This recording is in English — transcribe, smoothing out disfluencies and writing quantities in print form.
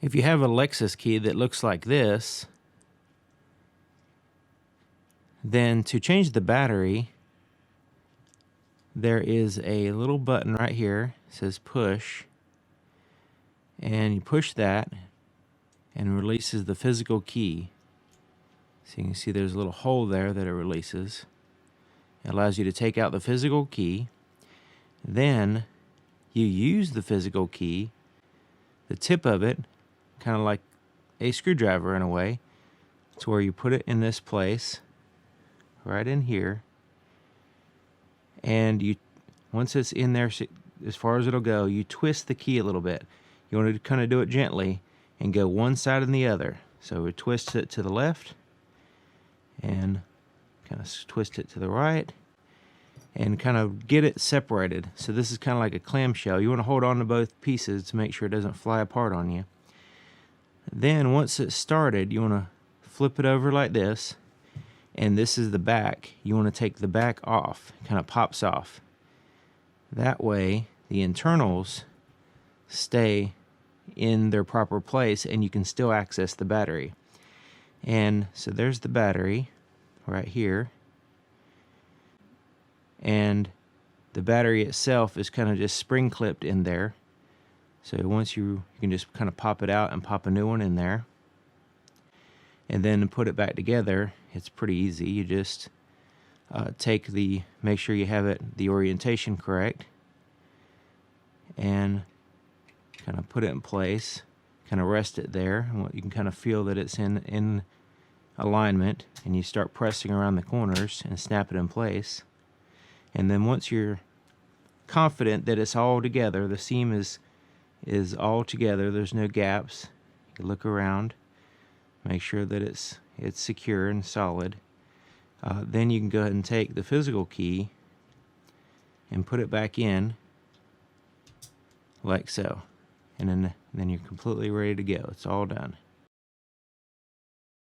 If you have a Lexus key that looks like this, then to change the battery, there is a little button right here. It says push, and you push that and it releases the physical key. So you can see there's a little hole there that it releases. It allows you to take out the physical key. Then you use the physical key, the tip of it, kind of like a screwdriver in a way, to where you put it in this place, right in here, and you, once it's in there, as far as it'll go, you twist the key a little bit. You want to kind of do it gently and go one side and the other. So we twist it to the left and kind of twist it to the right and kind of get it separated. So this is kind of like a clamshell. You want to hold on to both pieces to make sure it doesn't fly apart on you. Then once it's started, you want to flip it over like this, and this is the back. You want to take the back off. It kind of pops off. That way the internals stay in their proper place and you can still access the battery. And so there's the battery right here, and the battery itself is kind of just spring clipped in there. So once you can just kind of pop it out and pop a new one in there, and then put it back together. It's pretty easy. You just make sure you have the orientation correct, and kind of put it in place, kind of rest it there, and you can kind of feel that it's in alignment, and you start pressing around the corners and snap it in place. And then once you're confident that it's all together, the seam is all together, there's no gaps, you look around, make sure that it's secure and solid. Then you can go ahead and take the physical key and put it back in like so, and then you're completely ready to go. It's all done.